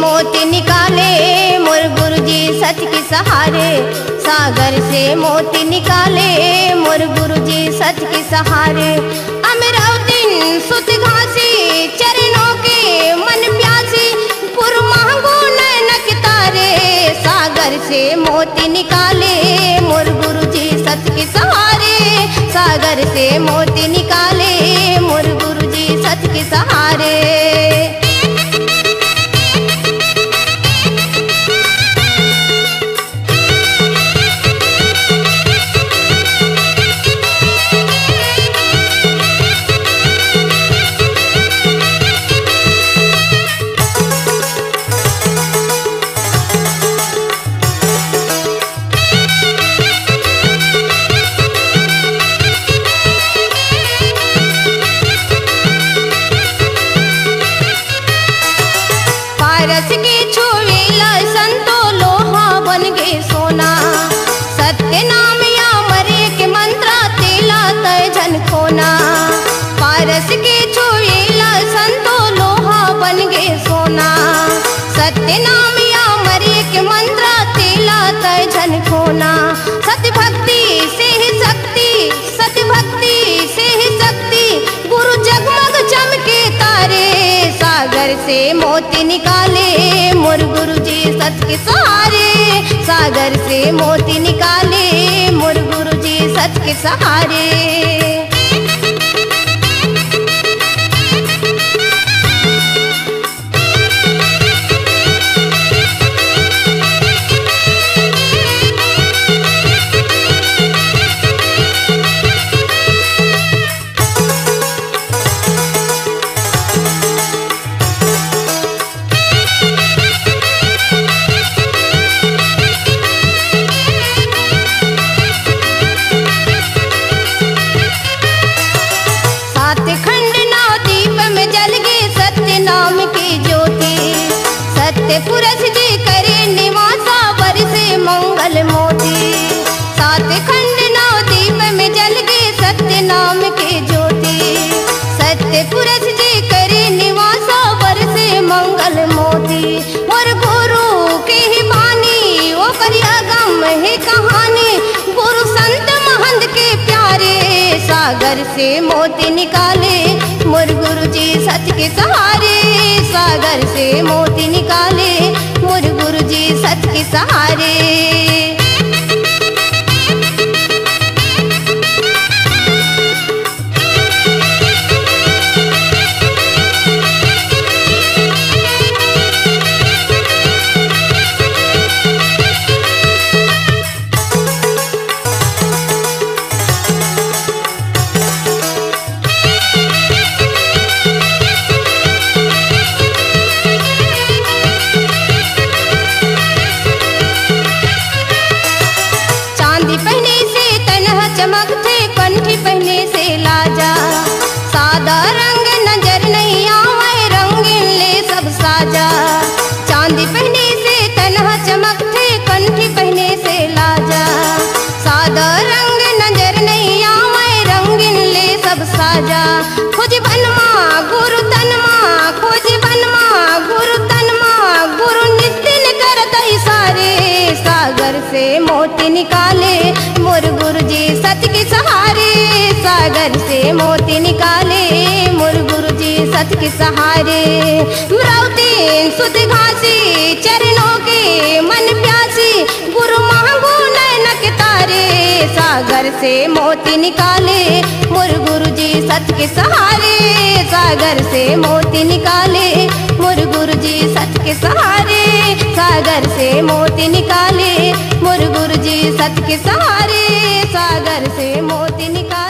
मोती निकाले मोर गुरुजी सच के सहारे। सागर से मोती निकाले मोर गुरुजी सच के सहारे। अमरावती सुत घासी चरणों के मन प्यासी, पुर मांगो नैनक तारे। सागर से मोती निकाले मोर गुरुजी सच के सहारे। सागर से मोती निकाले मोर गुरुजी सच के सहारे। पारस के छुएला संतो लोहा बन गे सोना। सत्य नाम या मरे के मंत्रा तेला तय जन खोना। पारस के छुएला संतो लोहा बन गे सोना। सत्य नाम या मरे के मंत्रा तेला तय जन खोना। सत्य भक्ति से ही शक्ति, सत्य भक्ति से ही शक्ति, गुरु जगमग चमके तारे। सागर से मोती निकाले मोर गुरुजी सच के सहारे। सागर से मोती निकाले मोर गुरुजी सच के सहारे। सत्य पुरुष जी करे निवासा बरसे मंगल मोती। सात खंड नौ दीप में जल गए सत्य नाम के ज्योति। सत्य पुरुष जी करे निवासा बरसे मंगल मोती। और गुरु के ही बानी वो करिया गम है कहानी, गुरु संत महंत के प्यारे। सागर से मोती निकाले मोर गुरुजी सच के सहारे। सागर से मोती निकाले मोर गुरुजी सच के सहारे। चमकते कंठी पहने से लाजा। सादा रंग नजर नहीं आवे रंगीन ले सब साजा। चांदी पहने से तनहा चमकते कंठी पहने से लाजा। सादा रंग नजर नहीं आवे रंगीन ले सब साजा। खोज बनमा गुरु तनमा, खोज बनमा गुरु तनमा, गुरु नितिन करत इशारे। सागर से मोती निकाले मोर गुरुजी सच के सहारे। सागर से मोती निकाले मोर गुरुजी सच के सहारे। अमरावती सुत घासी चरणों के मन प्यासी, गुरु मांगो नैनक तारे। सागर से मोती निकाले मोर गुरुजी सच के सहारे। सागर से मोती निकाले मोर गुरुजी सच के सहारे। सागर से मोती निकाले मोर गुरुजी सच के सहारे। सागर से मोती निकाले